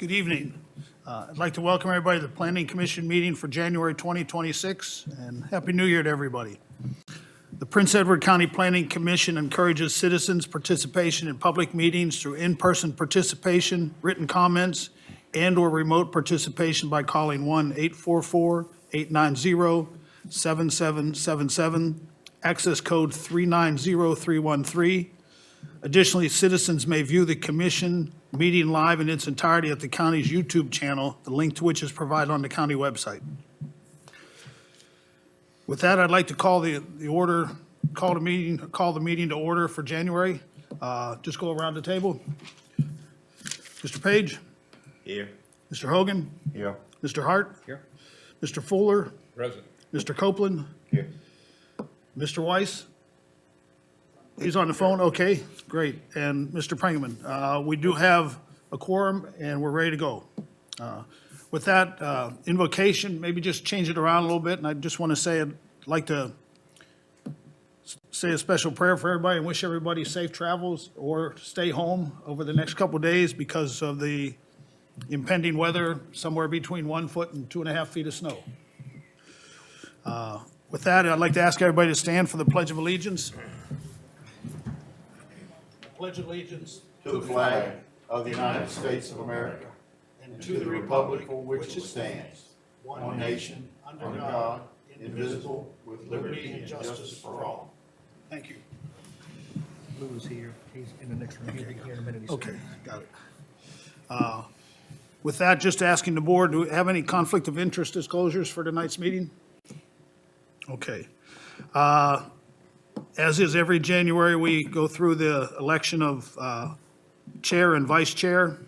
Good evening. I'd like to welcome everybody to the Planning Commission meeting for January 2026, and Happy New Year to everybody. The Prince Edward County Planning Commission encourages citizens' participation in public meetings through in-person participation, written comments, and/or remote participation by calling 1-844-890-7777, access code 390313. Additionally, citizens may view the commission meeting live in its entirety at the county's YouTube channel, the link to which is provided on the county website. With that, I'd like to call the meeting to order for January. Just go around the table. Mr. Page? Here. Mr. Hogan? Here. Mr. Hart? Here. Mr. Fuller? Present. Mr. Copeland? Here. Mr. Weiss? He's on the phone, okay, great. And Mr. Pringerman, we do have a quorum and we're ready to go. With that, invocation, maybe just change it around a little bit, and I just want to say, I'd like to say a special prayer for everybody and wish everybody safe travels or stay home over the next couple of days because of the impending weather, somewhere between 1 foot and 2.5 feet of snow. With that, I'd like to ask everybody to stand for the Pledge of Allegiance. Pledge allegiance to the flag of the United States of America and to the republic for which it stands, one nation, under God, indivisible, with liberty and justice for all. Thank you. Lou is here. He's in the next room. He'll be here in a minute. Okay, got it. With that, just asking the board, do we have any conflict of interest disclosures for tonight's meeting? Okay. As is every January, we go through the election of chair and vice chair.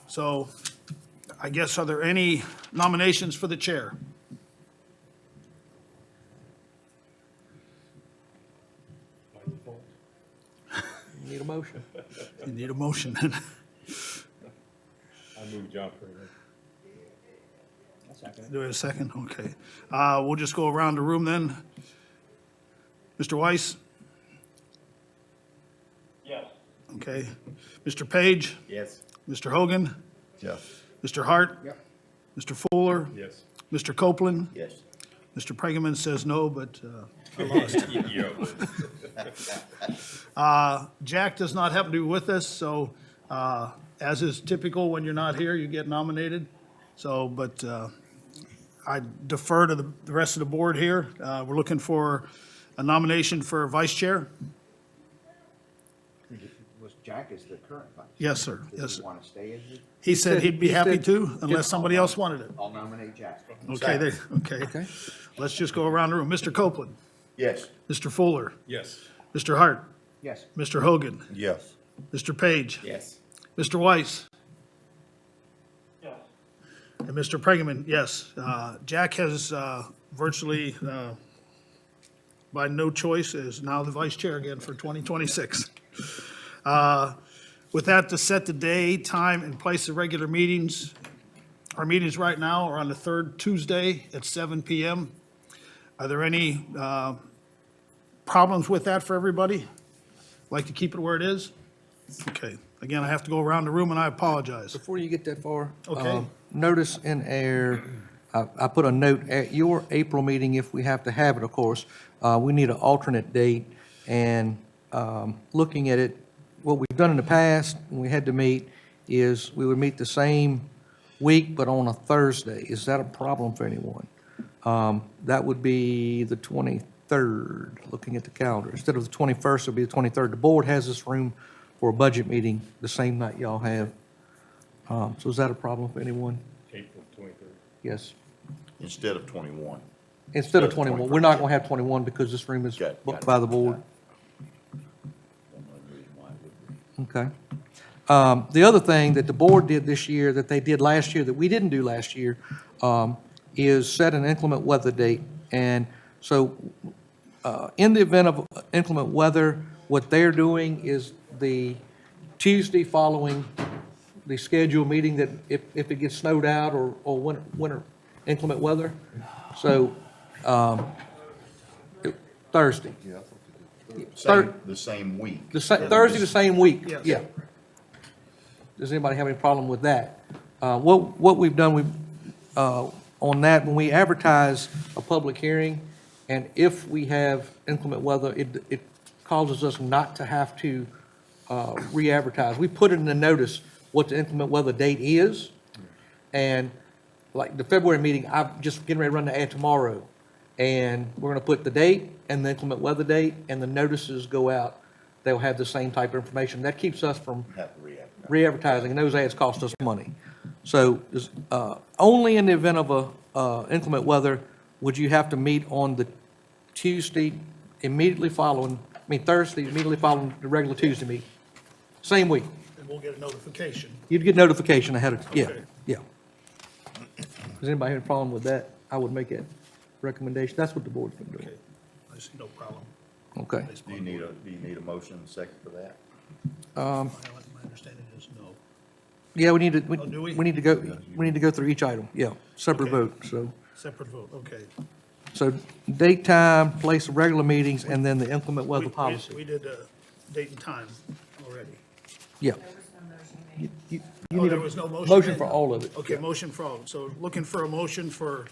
So I guess, are there any nominations for the chair? Need a motion. You need a motion. I move John Freeman. Do we have a second? Okay. We'll just go around the room then. Mr. Weiss? Yes. Okay. Mr. Page? Yes. Mr. Hogan? Yes. Mr. Hart? Yep. Mr. Fuller? Yes. Mr. Copeland? Yes. Mr. Pringerman says no, but I lost. Yeah. Jack does not happen to be with us, so as is typical when you're not here, you get nominated. So, but I defer to the rest of the board here. We're looking for a nomination for vice chair. Was Jack is the current vice? Yes, sir. Does Yes, he sir. want to stay as it? He said he'd be he happy said- to, unless somebody else wanted it. I'll nominate Jack. Okay, there, okay. Okay. Let's just go around the room. Mr. Copeland, Yes. Mr. Fuller, Yes. Mr. Hart, Yes. Mr. Hogan, Yes. Mr. Page, Yes. Mr. Weiss. And Mr. Pringerman, yes. Jack has virtually, by no choice, is now the vice chair again for 2026. With that, to set the day, time, and place of regular meetings, our meetings right now are on the third Tuesday at 7 PM. Are there any problems with that for everybody? Like to keep it where it is? Okay. Again, I have to go around the room, and I apologize. Before you get that far. Okay. Notice in air, I put a note at your April meeting, if we have to have it, of course, we need an alternate date. And looking at it, what we've done in the past, when we had to meet, is we would meet the same week, but on a Thursday. Is that a problem for anyone? That would be the 23rd, looking at the calendar. Instead of the 21st, it'll be the 23rd. The board has this room for a budget meeting the same night y'all have. So is that a problem for anyone? April 23rd. Yes. Instead of 21. Instead of 21. We're not going to have 21 because this room is Got it. booked by the board. Okay. The other thing that the board did this year, that they did last year, that we didn't do last year, is set an inclement weather date. And so in the event of inclement weather, what they're doing is the Tuesday following the scheduled meeting, that if it gets snowed out or winter inclement weather. So Thursday. The same week. Thursday, the same week. Yes. Yeah. Does anybody have any problem with that? What we've done, on that, when we advertise a public hearing, and if we have inclement weather, it causes us not to have to re-advertise. We put it in the notice what the inclement weather date is, and like the February meeting, I'm just getting ready to run the ad tomorrow, and we're gonna put the date and the inclement weather date, and the notices go out. They'll have the same type of information. That keeps us from Have to re-advertise. re-advertising, and those ads cost us money. So, only in the event of inclement weather would you have to meet on the Tuesday immediately following, Thursday immediately following the regular Tuesday meeting. Same week. And we'll get a notification. You'd get notification ahead of, yeah, Okay. yeah. Does anybody have a problem with that? I would make that recommendation. That's what the board's been doing. Okay, I see no problem. Okay. Do you need a motion and second for that? My understanding is no. Yeah, we need to, Oh, do we? we need to go through each item, yeah, separate Okay. vote, so. Separate vote, okay. So date, time, place of regular meetings, and then the inclement weather We policy. did date and time already. Yeah. You Oh, need there a was no motion motion made? for all of it. Okay, motion for all. So looking for a motion for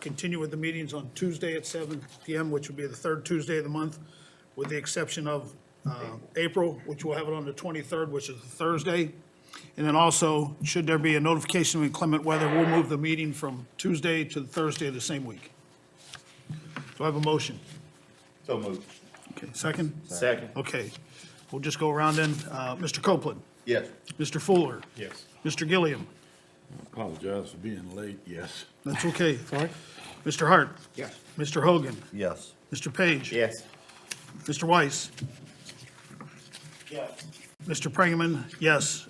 continue with the meetings on Tuesday at 7 PM, which would be the third Tuesday of the month, with the exception of April, which we'll have it on the 23rd, which is the Thursday. And then also, should there be a notification of inclement weather, we'll move the meeting from Tuesday to the Thursday of the same week. Do I have a motion? So moved. Okay, second? Second. Okay, we'll just go around then. Mr. Copeland, Yes. Mr. Fuller, Yes. Mr. Gilliam. Apologize for being late, yes. That's okay. Mr. Hart. Yes. Mr. Hogan. Yes. Mr. Page. Yes. Mr. Weiss. Yes. Mr. Pringerman, yes.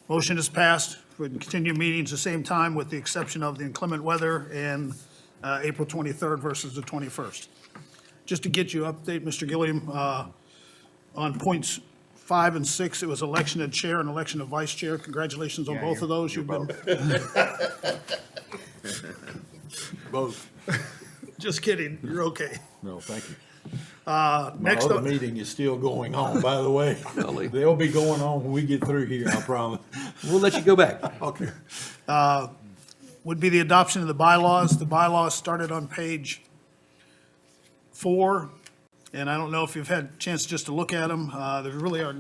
Motion is passed. We can continue meetings the same time with the exception of the inclement weather and April 23rd versus the 21st. Just to get you update, Mr. Gilliam, on points 5 and 6, it was election of chair and election of vice chair. Congratulations on Yeah, both of those. you're You've been, Both. just kidding, you're okay. No, thank you. My Next other up, meeting is still going on, by the way. Really? They'll be going on when we get through here, I promise. We'll let you go back. Okay. would be the adoption of the bylaws. The bylaws started on page 4, and I don't know if you've had a chance just to look at them. There really are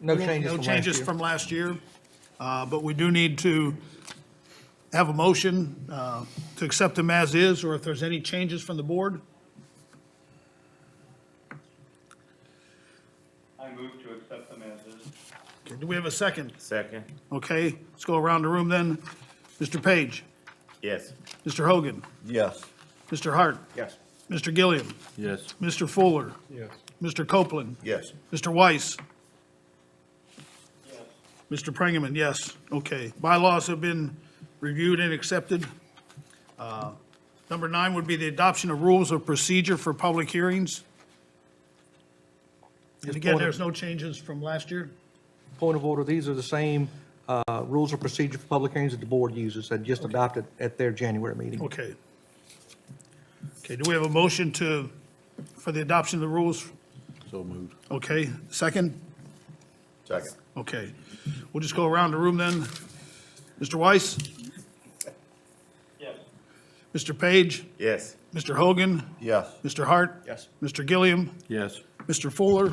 No changes no from last changes year. from last year, but we do need to have a motion to accept them as is, or if there's any changes from the board. I move to accept them as is. Okay, do we have a second? Second. Okay, let's go around the room then. Mr. Page, Yes. Mr. Hogan, Yes. Mr. Hart, Yes. Mr. Gilliam, Yes. Mr. Fuller, Yes. Mr. Copeland, Yes. Mr. Weiss, Yes. Mr. Pringerman, yes. Okay. Bylaws have been reviewed and accepted. Number 9 would be the adoption of rules of procedure for public hearings. And again, there's no changes from last year. Point of order, these are the same rules of procedure for public hearings that the board uses and just adopted at their January meeting. Okay. Okay, do we have a motion for the adoption of the rules? So moved. Okay, second? Second. Okay. We'll just go around the room then. Mr. Weiss, Yes. Mr. Page, Yes. Mr. Hogan, Yes. Mr. Hart, Yes. Mr. Gilliam, Yes. Mr. Fuller,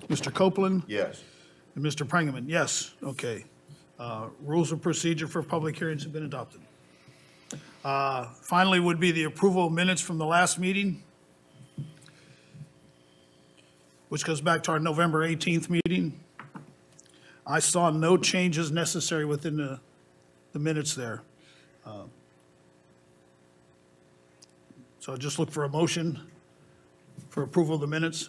Mr. Copeland, Yes. and Mr. Pringerman, yes, okay. Rules of procedure for public hearings have been adopted. Finally would be the approval of minutes from the last meeting, which goes back to our November 18th meeting. I saw no changes necessary within the minutes there. So I just look for a motion for approval of the minutes.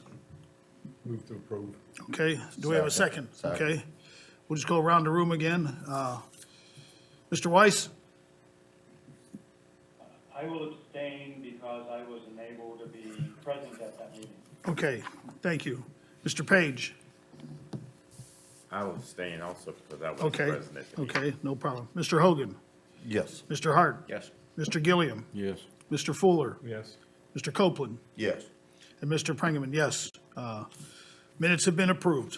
Move to approve. Okay, do we have a second? Second. Okay, we'll just go around the room again. Mr. Weiss, I will abstain because I was unable to be present at that meeting. okay, thank you. Mr. Page, I will abstain also because I wasn't okay, present at the meeting. okay, no problem. Mr. Hogan, Yes. Mr. Hart, Yes. Mr. Gilliam, Yes. Mr. Fuller, Yes. Mr. Copeland, Yes. and Mr. Pringerman, yes. Minutes have been approved.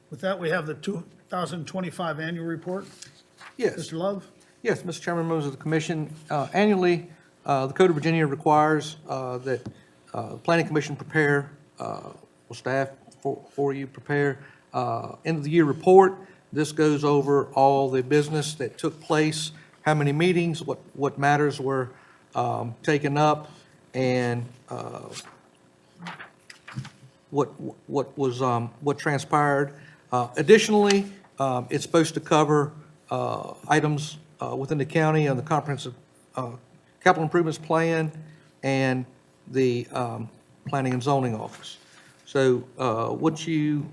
With that, we have the 2025 annual report. Yes. Mr. Love? Yes, Mr. Chairman, members of the commission, annually, the Code of Virginia requires that the Planning Commission prepare, or staff for you prepare, end of the year report. This goes over all the business that took place, how many meetings, what matters were taken up, and what transpired. Additionally, it's supposed to cover items within the county on the comprehensive capital improvements plan and the planning and zoning office. So you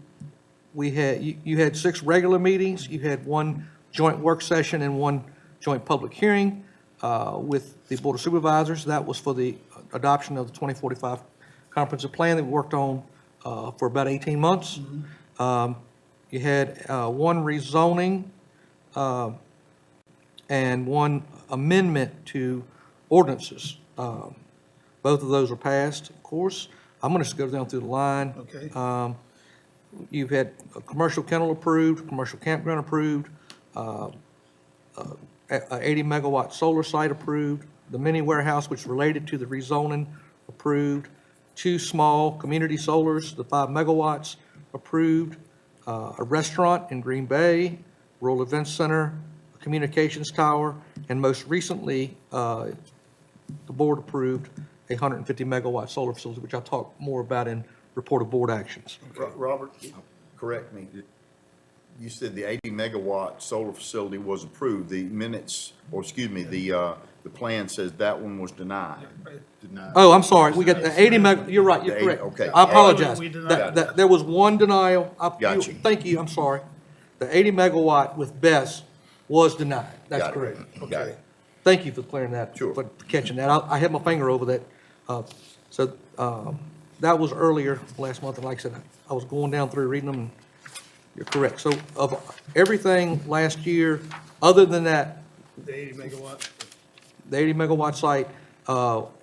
had 6 regular meetings, you had 1 joint work session and 1 joint public hearing with the Board of Supervisors. That was for the adoption of the 2045 comprehensive plan that we worked on for about 18 months. You had 1 rezoning and 1 amendment to ordinances. Both of those are passed, of course. I'm going to just go down through the line. Okay. You've had a commercial kennel approved, commercial campground approved, a 80-megawatt solar site approved, the mini warehouse, which related to the rezoning, approved, 2 small community solars, the 5 megawatts approved, a restaurant in Green Bay, rural events center, a communications tower, and most recently, the board approved a 150-megawatt solar facility, which I'll talk more about in report of board actions. Robert, correct me. You said the 80 megawatt solar facility was approved. The minutes, or excuse me, the plan says that one was denied. Oh, I'm sorry, we got the 80 you're right, you're The 80, correct. okay. I apologize. We denied that. There was 1 denial. Got you. Thank you, I'm sorry. The 80 megawatt with BESS was denied. That's Got it. correct. Got it. Thank you for clearing that, Sure. for catching that. I had my finger over that. That was earlier last month, and like I said, I was going down through reading them, and you're correct. So of everything last year, other than that, The 80 megawatt. the 80 megawatt site,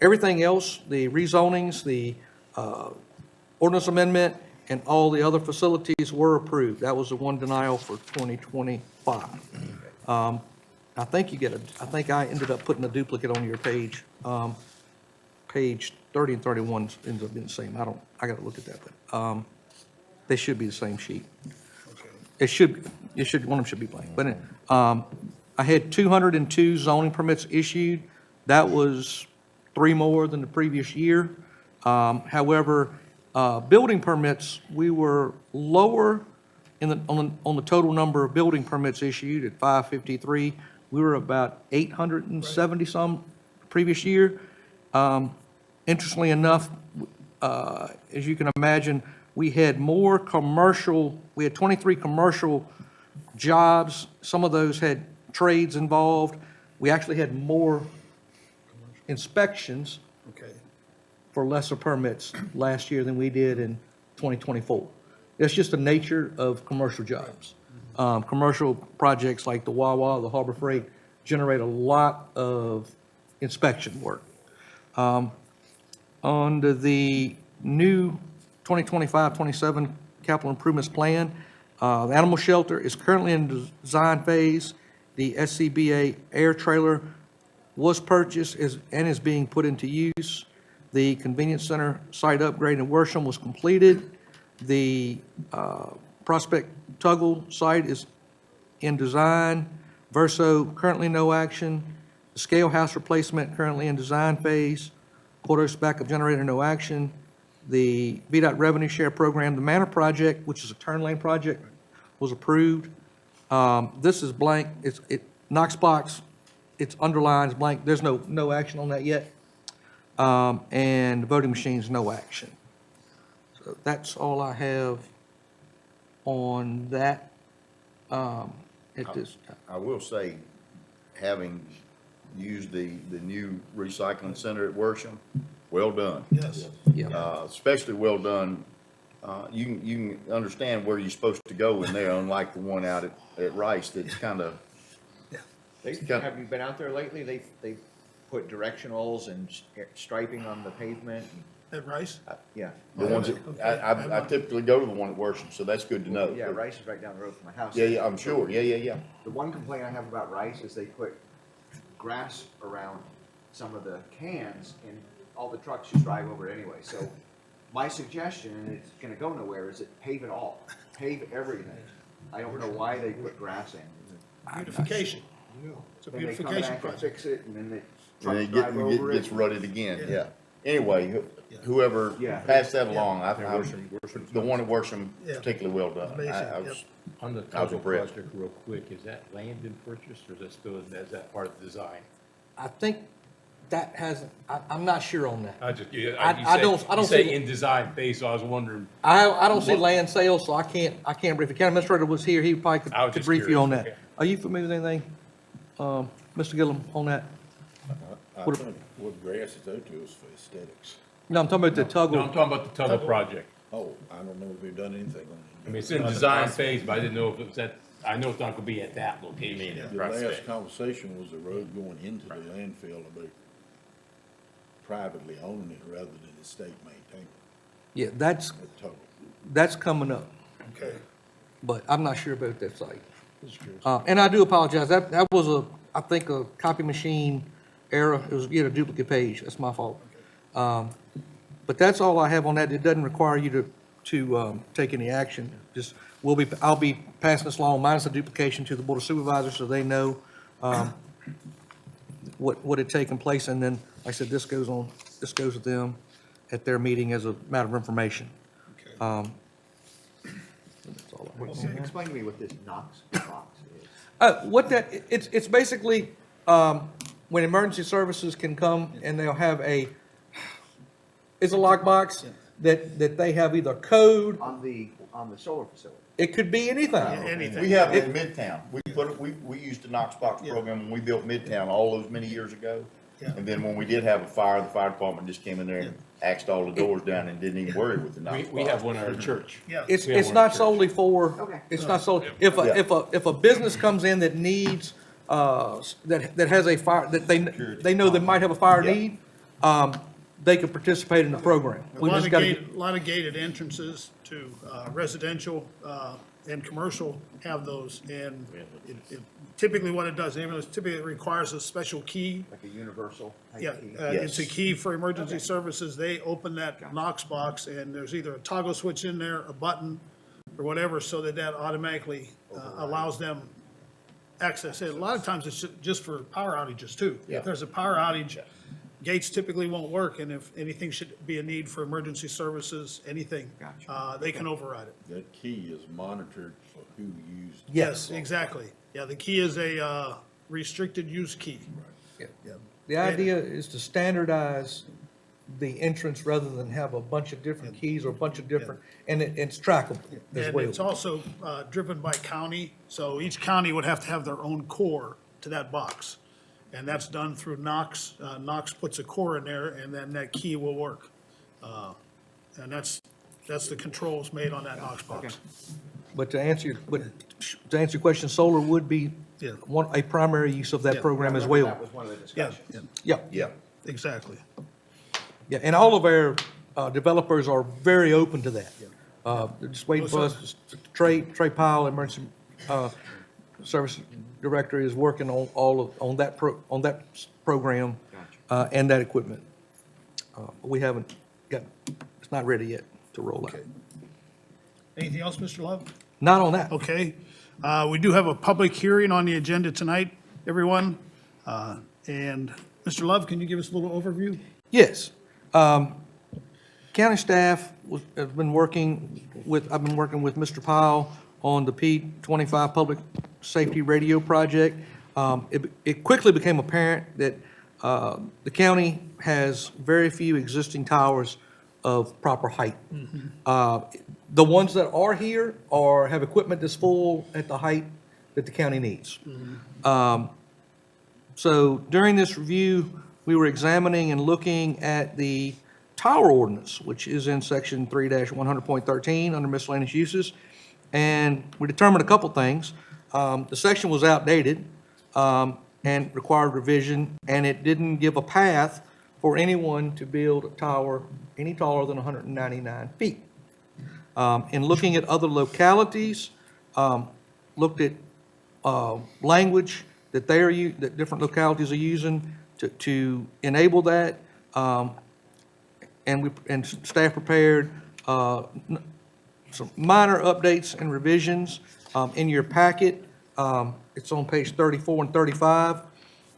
everything else, the rezonings, the ordinance amendment, and all the other facilities were approved. That was the 1 denial for 2025. I think I ended up putting a duplicate on your page. Page 30 and 31 ends up being the same. I gotta look at that, but they should be the same sheet. Okay. One of them should be blank. But I had 202 zoning permits issued. That was 3 more than the previous year. However, building permits, we were lower on the total number of building permits issued at 553. We were about 870 some previous year. Interestingly enough, as you can imagine, we had more commercial, we had 23 commercial jobs. Some of those had trades involved. We actually had more inspections Okay. for lesser permits last year than we did in 2024. That's just the nature of commercial jobs. Commercial projects like the Wawa, the Harbor Freight, generate a lot of inspection work. Under the new 2025-27 capital improvements plan, the animal shelter is currently in design phase. The SCBA air trailer was purchased and is being put into use. The convenience center site upgrade in Worsham was completed. The Prospect Tuggle site is in design. Verso, currently no action. The scale house replacement currently in design phase. Portos backup generator, no action. The VDOT revenue share program, the Manor project, which is a turn lane project, was approved. This is blank. Knox box, it's underlined, it's blank. There's no action on that yet. And the voting machines, no action. So that's all I have on that. At this time. I will say, having used the new recycling center at Worsham, well done. Yes. Yeah. Especially well done. You can understand where you're supposed to go in there, unlike the one out at Rice that's kind of. Have you been out there lately? They put directionals and striping on the pavement. At Rice? Yeah. The ones that, I typically go to the one at Worship, so that's good to know. Yeah, Rice is right down the road from my house. Yeah, I'm sure, yeah. The one complaint I have about Rice is they put grass around some of the cans and all the trucks just drive over it anyway. So my suggestion, and it's gonna go nowhere, is that pave it all, pave everything. I don't know why they put grass in. Beautification. It's a Then they come beautification back and project. fix it, and then the And trucks it drive over gets it. rutted again, yeah. Anyway, whoever Yeah. passed that along, Worship's the one at Worship, Yeah. particularly well done. Amazing, I yep. was, On the I was Tuggle impressed. project, real quick, is that land been purchased or is that still, is that part of the design? I think that hasn't, I'm not sure on that. I just, yeah, I don't you see- say in design phase, so I was wondering, I don't see land sales, so I can't brief. If the county administrator was here, he probably I was could just brief you on that. curious, okay. Are you familiar with anything, Mr. Gillum, on that? I What- think what grass is out to is for aesthetics. No, I'm talking about the No, I'm Tuggle. talking about the Tuggle project. Oh, I don't know if they've done anything on it. I mean, it's in design phase, but I didn't know if it was at, I know it's not gonna be at that location. The last conversation was the road going into the landfill about privately owning it rather than the state maintaining Yeah, that's it total. coming up, Okay. but I'm not sure about that site. And I do apologize. That was I think a copy machine error. It was a duplicate page. That's my fault. But that's all I have on that. It doesn't require you to take any action. Just, I'll be passing this along minus the duplication to the Board of Supervisors so they know, what had taken place. And then, like I said, this goes with them at their meeting as a matter of information. Okay. That's all I have. Explain to me what this Knox box is. It's basically, when emergency services can come and they'll have it's a lockbox that they have either code, On the solar facility. it could be anything. Anything. We have it in Midtown. We used the Knox box program when we built Midtown all those many years ago. Yeah. And then when we did have a fire, the fire department just came in there and axed all the doors down and didn't even worry with the Knox box. We have one at our church. Yeah. It's We have one not at church. solely for, Okay. it's not solely, if a business comes in that needs, that has a fire, that they know they might have a fire Yeah. need, they could participate in the program. A We lot just of gotta lot of gated entrances to residential and commercial have those. And it typically what it does, typically it requires a special key. Like a universal type Yeah, key. it's a key for emergency services. They open that Knox box and there's either a toggle switch in there, a button, or whatever, so that automatically allows them access. A lot of times it's just for power outages too. If there's a power outage, gates typically won't work, and if anything should be a need for emergency services, anything, they can override it. That key is monitored for who used. Yes, exactly. Yeah, the key is a restricted use key. Yeah. The idea is to standardize the entrance rather than have a bunch of different keys or a bunch of different, and it's trackable as And well. it's also driven by county, so each county would have to have their own core to that box. And that's done through Knox. Knox puts a core in there, and then that key will work. And that's the controls made on that Knox box. But to answer your question, solar would be Yeah. a primary use of that Yeah. program as Remember well. That was one of the Yeah, discussions. yeah, Yeah, exactly. yeah, and all of our developers are very open to that. They're just waiting for us, Trey Powell, Emergency Service Director, is working on that program and that equipment. We haven't it's not ready yet to roll out. Anything else, Mr. Love? Not on that. Okay. We do have a public hearing on the agenda tonight, everyone. And Mr. Love, can you give us a little overview? Yes. County staff has been working I've been working with Mr. Powell on the P25 Public Safety Radio Project. It quickly became apparent that the county has very few existing towers of proper height. The ones that are here have equipment that's full at the height that the county needs. So during this review, we were examining and looking at the tower ordinance, which is in section 3-100.13 under miscellaneous uses. And we determined a couple things. The section was outdated and required revision, and it didn't give a path for anyone to build a tower any taller than 199 feet. In looking at other localities, looked at language that that different localities are using to enable that, and staff prepared some minor updates and revisions in your packet. It's on page 34 and 35.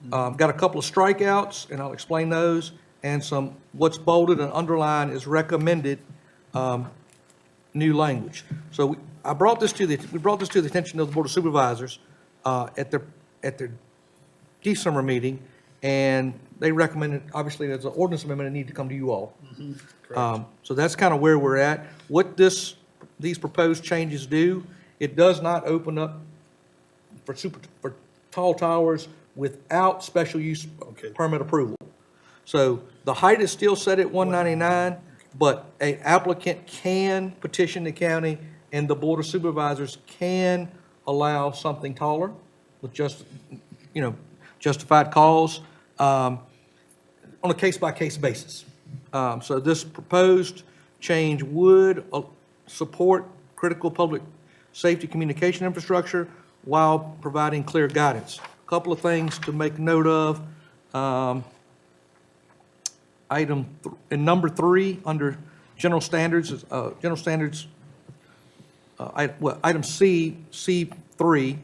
Got a couple of strikeouts, and I'll explain those, and what's bolded and underlined is recommended new language. So we brought this to the attention of the Board of Supervisors at their December meeting, and they recommended, obviously, there's an ordinance amendment that need to come to you all. So that's kind of where we're at. What these proposed changes do, it does not open up for tall towers without special use permit approval. So the height is still set at 199, but an applicant can petition the county, and the Board of Supervisors can allow something taller with justified cause on a case-by-case basis. So this proposed change would support critical public safety communication infrastructure while providing clear guidance. A couple of things to make note of. In number 3, under general standards, item C3,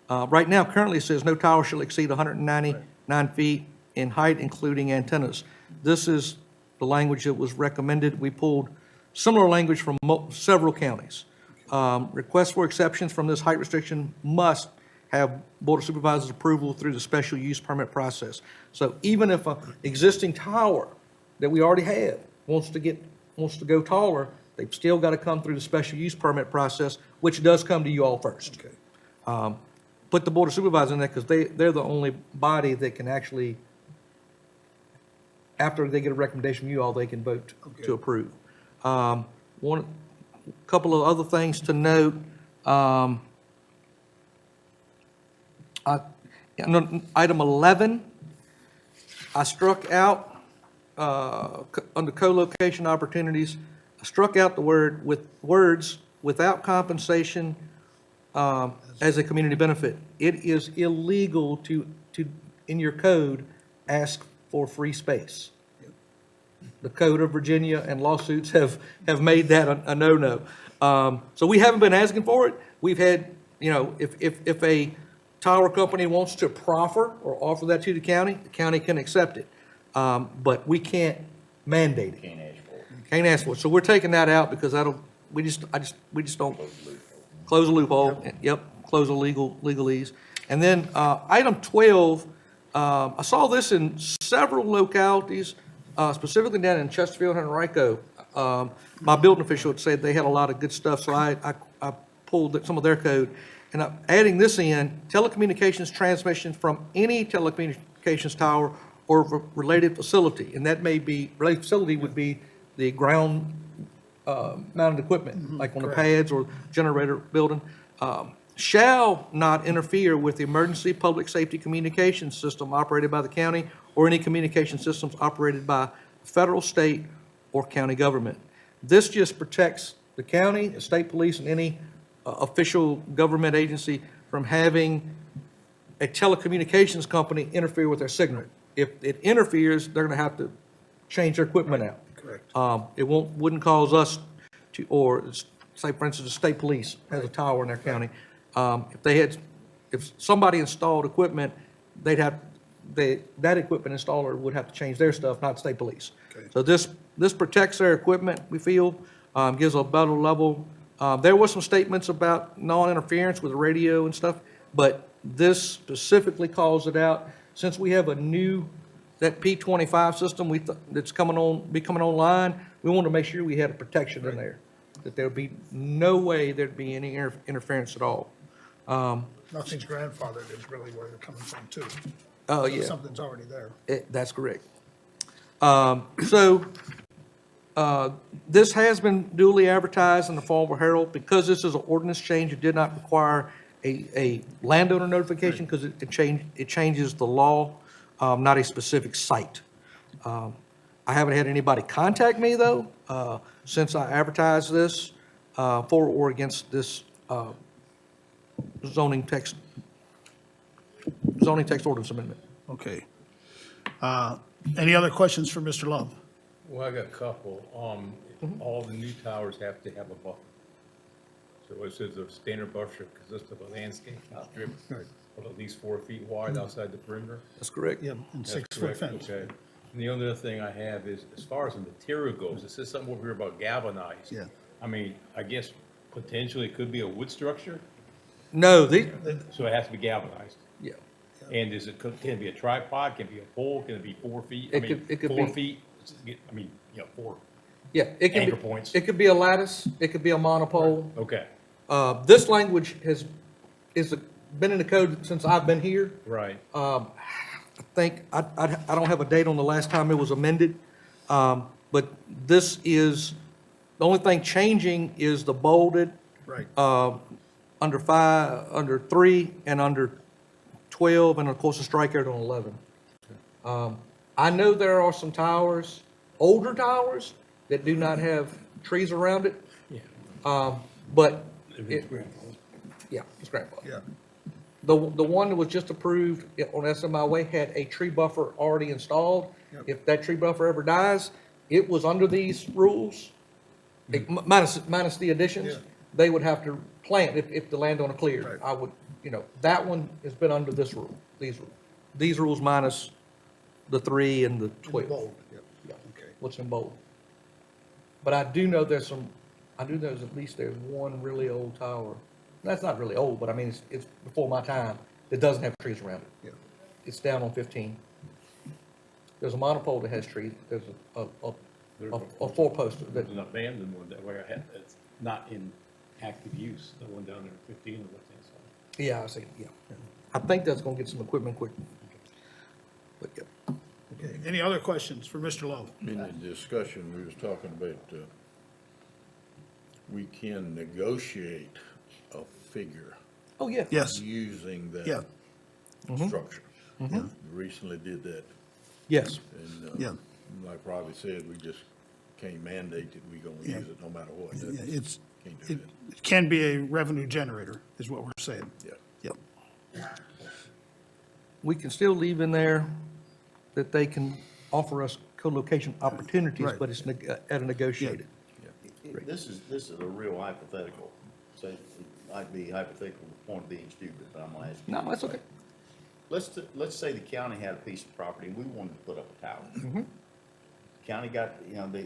right now, currently it says no tower shall exceed 199 feet in height, including antennas. This is the language that was recommended. We pulled similar language from several counties. Requests for exceptions from this height restriction must have Board of Supervisors approval through the special use permit process. So even if an existing tower that we already have wants to go taller, they've still got to come through the special use permit process, which does come to you all first. Put the Board of Supervisors in there because they're the only body that can actually, after they get a recommendation from you all, they can vote to approve. Couple of other things to note. Item 11, I struck out, under co-location opportunities, I struck out the words without compensation as a community benefit. It is illegal to in your code, ask for free space. The Code of Virginia and lawsuits have made that a no-no. So we haven't been asking for it. We've had, if a tower company wants to proffer or offer that to the county can accept it. But we can't mandate it. Can't ask for it. So we're taking that out because we just don't close a loophole. Yep, close a legalese. And then item 12, I saw this in several localities, specifically down in Chesterfield and Henrico. My building official had said they had a lot of good stuff, so I pulled some of their code. And I'm adding this in, telecommunications transmission from any telecommunications tower or related facility. And that may be, related facility would be the ground mounted equipment, like on the pads or generator building, shall not interfere with the emergency public safety communications system operated by the county or any communication systems operated by federal, state, or county government. This just protects the county, the state police, and any official government agency from having a telecommunications company interfere with their signal. If it interferes, they're going to have to change their equipment out. Correct. It wouldn't cause us to, or say, for instance, the state police has a tower in their county. If somebody installed equipment, that equipment installer would have to change their stuff, not state police. Okay. So this protects their equipment, we feel, gives a better level. There was some statements about non-interference with the radio and stuff, but this specifically calls it out. Since we have that P25 system that's coming online, we wanted to make sure we had a protection in there, that there would be no way there'd be any interference at all. Nothing's grandfathered is really where they're coming from too. Oh, So yeah. something's already there. That's correct. This has been duly advertised in the Fall Herald. Because this is an ordinance change, it did not require a landowner notification because it changes the law, not a specific site. I haven't had anybody contact me, though, since I advertised this for or against this zoning text ordinance amendment. Okay. Any other questions for Mr. Love? Well, I got a couple. All the new towers have to have a buffer. So it says a standard buffer consists of a landscape strip of at least 4 feet wide outside the perimeter. That's correct. Yeah, and That's 6-foot correct, fence. okay. And the other thing I have is, as far as the material goes, it says something over here about galvanized. Yeah. I mean, I guess potentially it could be a wood structure, No, so it has to be galvanized. yeah. And can it be a tripod, can it be a pole, can it be 4 feet? It could 4 be- feet, I mean, 4, Yeah, it can Anchor be, points. it could be a lattice, it could be a monopole. okay, This language been in the code since I've been here. right. I think, I don't have a date on the last time it was amended, but this is, the only thing changing is the bolded, Right. under 3 and under 12, and of course, a strikeout on 11. I know there are some towers, older towers, that do not have trees around it, Yeah. but yeah, it's grandfathered. Yeah. The one that was just approved on SMI Way had a tree buffer already installed. Yep. If that tree buffer ever dies, it was under these rules, minus the additions. Yeah. They would have to plant if the landowner cleared. Right. I would, that one has been under this rule, these rules. These rules minus the 3 and the 12. Bold, yep. Yeah, Okay. what's in bold. But I do know there's at least there's one really old tower. That's not really old, but I mean, it's before my time, that doesn't have trees around it. Yeah. It's down on 15. There's a monopole that has trees, there's a 4-poster that, There's an abandoned one that where I had, it's not in active use, the one down there, 15 or what's that? yeah, I see, yeah. I think that's gonna get some equipment quick. But, yeah. Okay. Any other questions for Mr. Love? In the discussion, we was talking about, we can negotiate a figure Oh, yeah. Yes. using that Yeah. structure. We recently did that, Yes, and, Yeah. like Robbie said, we just can't mandate that we gonna Yeah. use it no matter what. Yeah, That's- Can't do it that, can be a revenue generator, is what we're saying. yeah. Yep. we can still leave in there that they can offer us co-location opportunities, Right. but it's at a negotiated. This is a real hypothetical. So it might be hypothetical to the point of being stupid, but I'm gonna ask you. No, that's okay. Let's say the county had a piece of property and we wanted to put up a tower. County got,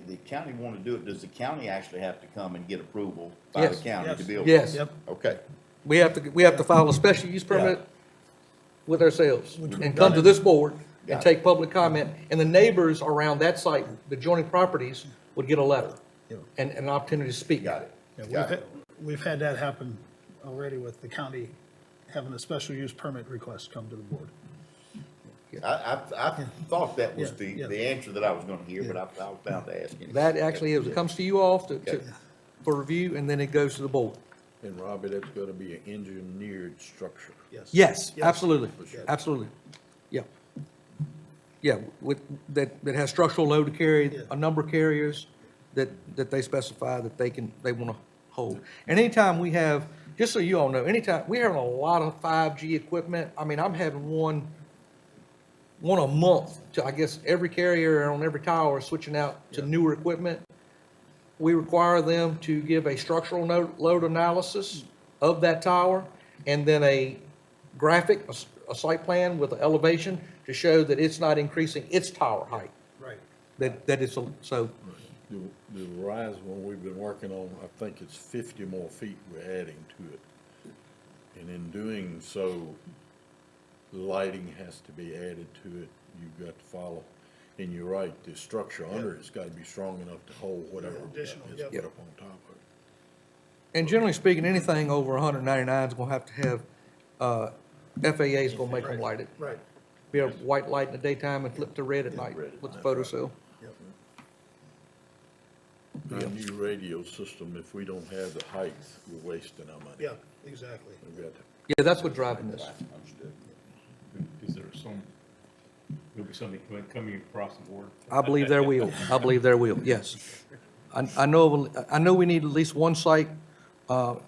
the county wanted to do it. Does the county actually have to come and get approval by the Yes. county to Yes. build? Yes. Yep. Okay. We have to file a special use permit with ourselves Which and we've come done to it. this board and Got it. take public comment. And the neighbors around that site, the adjoining properties, would get a letter Yeah. and an opportunity to speak. Got it. Yeah, Got it. we've had that happen already with the county having a special use permit request come to the board. I thought that was Yeah, yeah. the answer that I was gonna hear, but I was bound to ask anyway. That actually is, it comes to you all Okay. for review, and then it goes to the board. And Robbie, that's gotta be an engineered structure. Yes, Yes. absolutely, sure. absolutely. Yeah. Yeah, that has structural load to carry, Yeah. a number of carriers that they specify that they want to hold. And anytime we have, just so you all know, anytime, we have a lot of 5G equipment. I mean, I'm having one a month to, I guess, every carrier on every tower switching out to newer equipment. We require them to give a structural load analysis of that tower and then a graphic, a site plan with an elevation to show that it's not increasing its tower height, Right. that it's, so, The Verizon one we've been working on, I think it's 50 more feet we're adding to it. And in doing so, lighting has to be added to it. You've got to follow. And you're right, the structure under it's gotta be strong enough to hold whatever Additional, is yep. put up on top of it. and generally speaking, anything over 199 is gonna have to have, FAA is gonna make them light it. Right. Be a white light in the daytime and flip to red at night with the photocell. Our new radio system, if we don't have the height, we're wasting our money. Yeah, exactly. We've got to Yeah, that's what's driving this. Understood. Is there some There'll be somebody coming across the board. I believe there will. I believe there will, yes. I know we need at least one site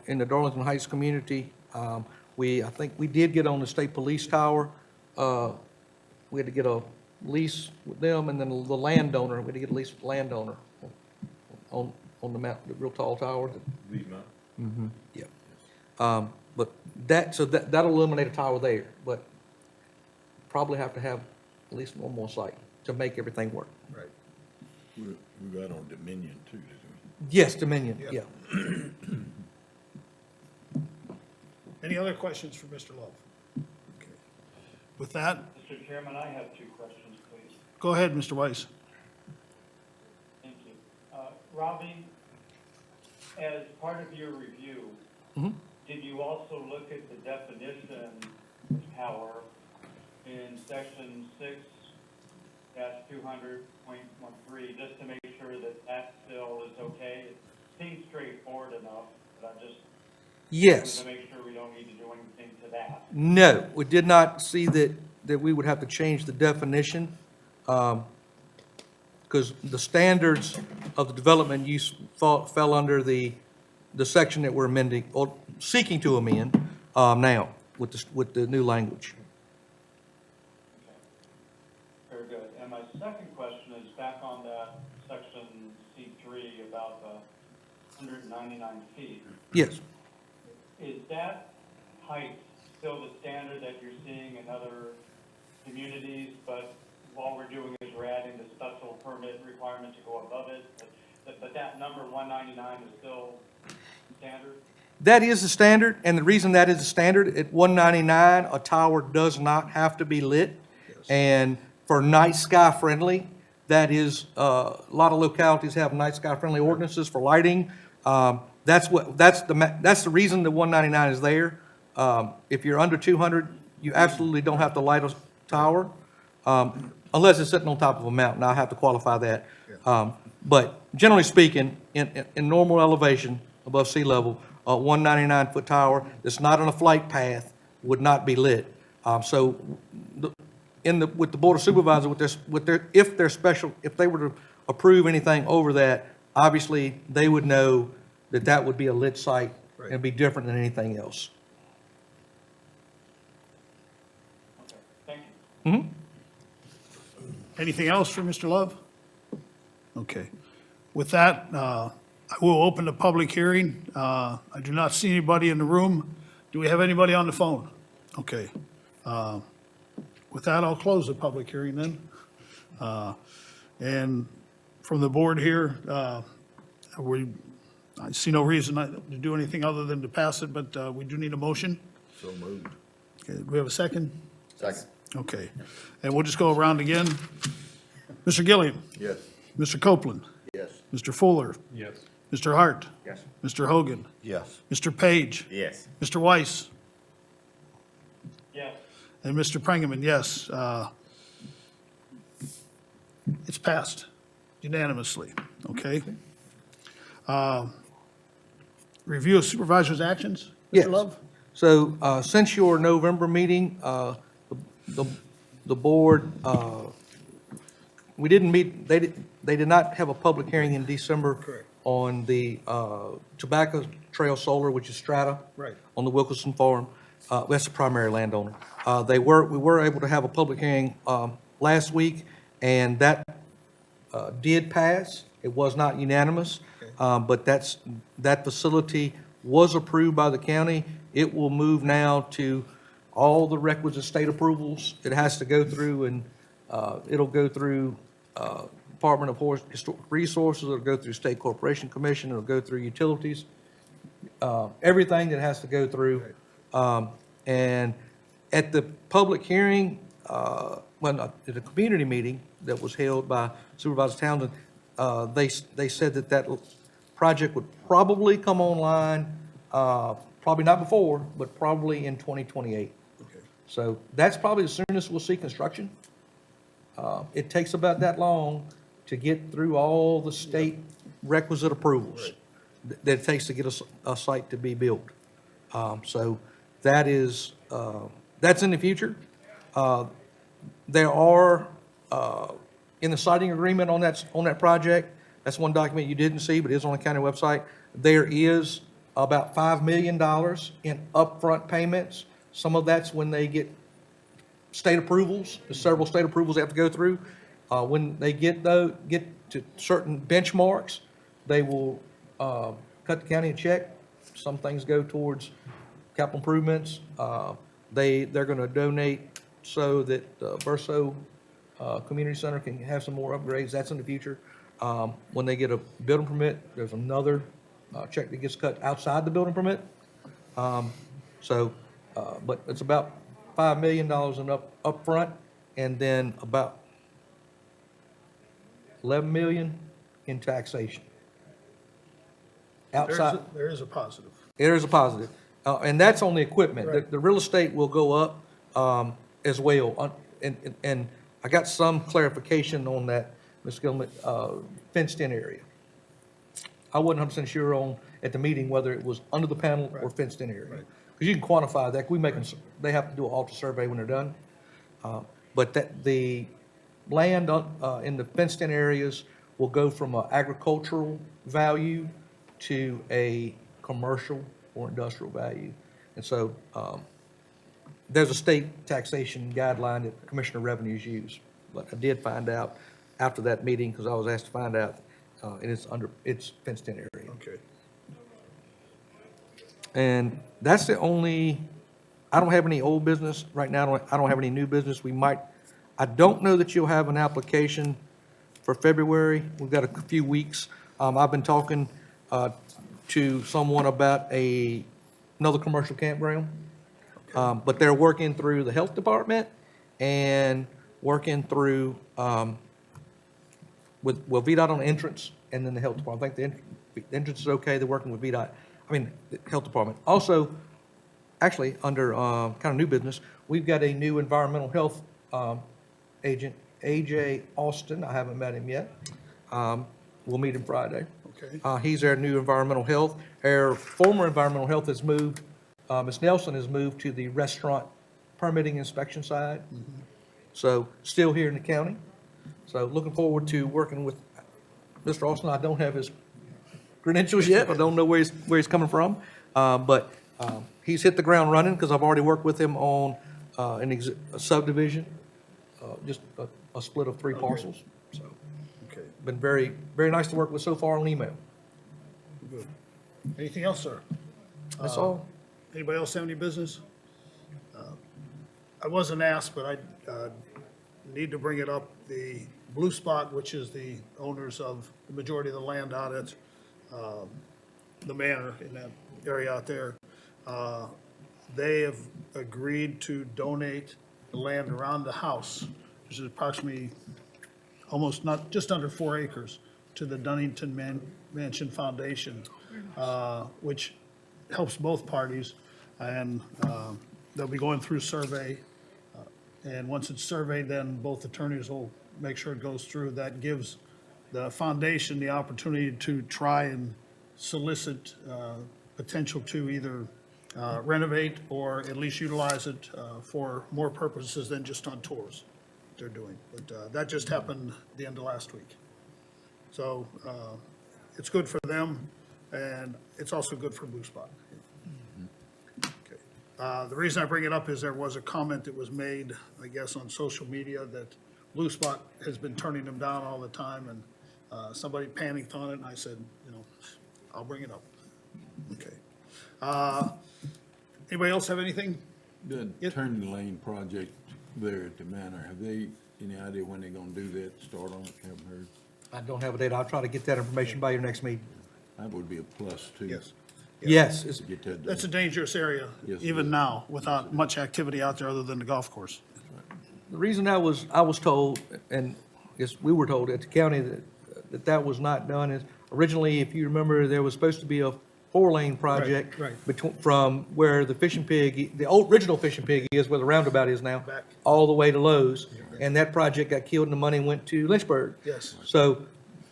in the Darlington Heights community. I think we did get on the state police tower. We had to get a lease with them, and then the landowner, we had to get a lease with the landowner on the mountain, the real tall tower. Leave them out. Yeah. But that'll eliminate a tower there, but probably have to have at least one more site to make everything work. Right. We got on Dominion too, didn't we? Yes, Dominion, yeah. Any other questions for Mr. Love? Okay. With that, Mr. Chairman, I have 2 questions, please. go ahead, Mr. Weiss. Thank you. Robbie, as part of your review, Mhm. did you also look at the definition of power in section 6-200.13, just to make sure that that still is okay? It seems straightforward enough, but I just Yes. want to make sure we don't need to do anything to that. No, we did not see that we would have to change the definition, because the standards of the development use fell under the section that we're amending, or seeking to amend, now, with the new language. Very good. And my second question is back on that section C3 about the 199 feet. Yes, Is that height still the standard that you're seeing in other communities, but all we're doing is we're adding the special permit requirement to go above it? But that number 199 is still standard? that is the standard, and the reason that is the standard, at 199, a tower does not have to be lit. And for night sky friendly, that is, a lot of localities have night sky friendly ordinances for lighting. That's the reason the 199 is there. If you're under 200, you absolutely don't have to light a tower, unless it's sitting on top of a mountain. I have to qualify that. But generally speaking, in normal elevation above sea level, a 199-foot tower that's not on a flight path would not be lit. So with the Board of Supervisors, if they were to approve anything over that, obviously, they would know that would be a lit site and be different than anything else. Okay, thank you. Mhm. Anything else for Mr. Love? Okay. With that, I will open the public hearing. I do not see anybody in the room. Do we have anybody on the phone? Okay. With that, I'll close the public hearing then. And from the board here, I see no reason to do anything other than to pass it, but we do need a motion. So moved. Okay, do we have a second? Second. Okay. And we'll just go around again. Mr. Gilliam? Yes. Mr. Copeland? Yes. Mr. Fuller? Yes. Mr. Hart? Yes. Mr. Hogan? Yes. Mr. Page? Yes. Mr. Weiss? Yes. And Mr. Prengerman, yes. It's passed unanimously, okay? Review of supervisors' actions, Yes. Mr. Love? So since your November meeting, the board, we didn't meet, they did not have a public hearing in December. Correct. On the Tobacco Trail Solar, which is Strata. Right. On the Wilkerson Farm. That's the primary landowner. We were able to have a public hearing last week, and that did pass. It was not unanimous, but that facility was approved by the county. It will move now to all the requisite state approvals it has to go through, and it'll go through Department of Historic Resources, it'll go through State Corporation Commission, it'll go through utilities, everything that has to go through. And at the public hearing, at the community meeting that was held by Supervisor Townsend, they said that project would probably come online, probably not before, but probably in 2028. Okay. So that's probably the soonest we'll see construction. It takes about that long to get through all the state requisite approvals that it takes to get a site to be built. So that is, that's in the future. There are in the siting agreement on that project, that's one document you didn't see, but it is on the county website. There is about $5 million in upfront payments. Some of that's when they get state approvals. There's several state approvals they have to go through. When they get to certain benchmarks, they will cut the county a check. Some things go towards capital improvements. They're going to donate so that Verso Community Center can have some more upgrades. That's in the future. When they get a building permit, there's another check that gets cut outside the building permit. But it's about $5 million in upfront, and then about $11 million in taxation. Outside, There is a positive. there is a positive, and that's on the equipment. Right. The real estate will go up as well. And I got some clarification on that, Ms. Gilman, fenced-in area. I wasn't 100% sure at the meeting whether it was under the panel or Right. fenced-in area. Right. Because you can quantify that. We make them, they have to do an alter survey when they're done. But the land in the fenced-in areas will go from an agricultural value to a commercial or industrial value. And so there's a state taxation guideline that Commissioner Revenues use. But I did find out after that meeting, because I was asked to find out, it's fenced-in area. Okay. And that's the only, I don't have any old business right now. I don't have any new business. I don't know that you'll have an application for February. We've got a few weeks. I've been talking to someone about another commercial campground. But they're working through the health department and working through, with VDOT on the entrance and then the health department. I think the entrance is okay. They're working with VDOT. The health department. Also, actually, under kind of new business, we've got a new environmental health agent, AJ Austin. I haven't met him yet. We'll meet him Friday. Okay. He's our new environmental health. Our former environmental health has moved, Ms. Nelson has moved to the restaurant permitting inspection side. So still here in the county. So looking forward to working with Mr. Austin. I don't have his credentials yet. I don't know where he's coming from. But he's hit the ground running because I've already worked with him on a subdivision, just a split of 3 parcels. So Okay, been very, very nice to work with so far on email. good. Anything else, sir? That's all. Anybody else have any business? I wasn't asked, but I need to bring it up. The Blue Spot, which is the owners of the majority of the land out at the manor in that area out there, they have agreed to donate the land around the house, which is approximately just under 4 acres, to the Dunnington Mansion Foundation, which helps both parties. And they'll be going through survey. And once it's surveyed, then both attorneys will make sure it goes through. That gives the foundation the opportunity to try and solicit potential to either renovate or at least utilize it for more purposes than just on tours they're doing. But that just happened the end of last week. So it's good for them, and it's also good for Blue Spot. Okay. The reason I bring it up is there was a comment that was made, I guess, on social media that Blue Spot has been turning them down all the time, and somebody panicked on it, and I said, I'll bring it up. Okay. Anybody else have anything? The Yes. turning lane project there at the manor, have they any idea when they're gonna do that, start on it? Haven't heard. I don't have a date. I'll try to get that information by your next meeting. That would be a plus too. Yes. Yes, To get that done. That's a dangerous area, Yes, it even is. now, without much activity out there other than the golf course. the reason I was told, and yes, we were told at the county that was not done is originally, if you remember, there was supposed to be a 4-lane project Right, right. between, from where the fishing pig, the original fishing pig is, where the roundabout is now, Back. all the way to Lowe's. And that project got killed and the money went to Lynchburg. Yes. So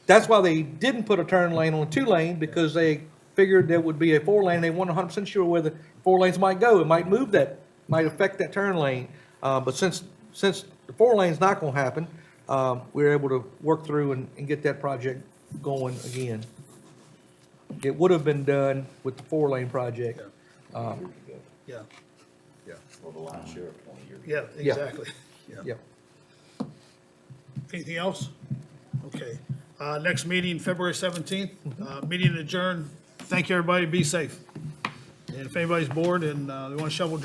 that's why they didn't put a turn lane on a 2-lane, because they figured there would be a 4-lane. They weren't 100% sure where the 4 lanes might go. It might move that, might affect that turn lane. But since the 4 lane's not gonna happen, we were able to work through and get that project going again. It would have been done with the 4-lane project. Yeah, For the last year, 20 years. yeah, exactly. Yeah. Yeah. Anything else? Okay. Next meeting, February 17th. Meeting adjourned. Thank you, everybody. Be safe. And if anybody's bored and they want to shovel drive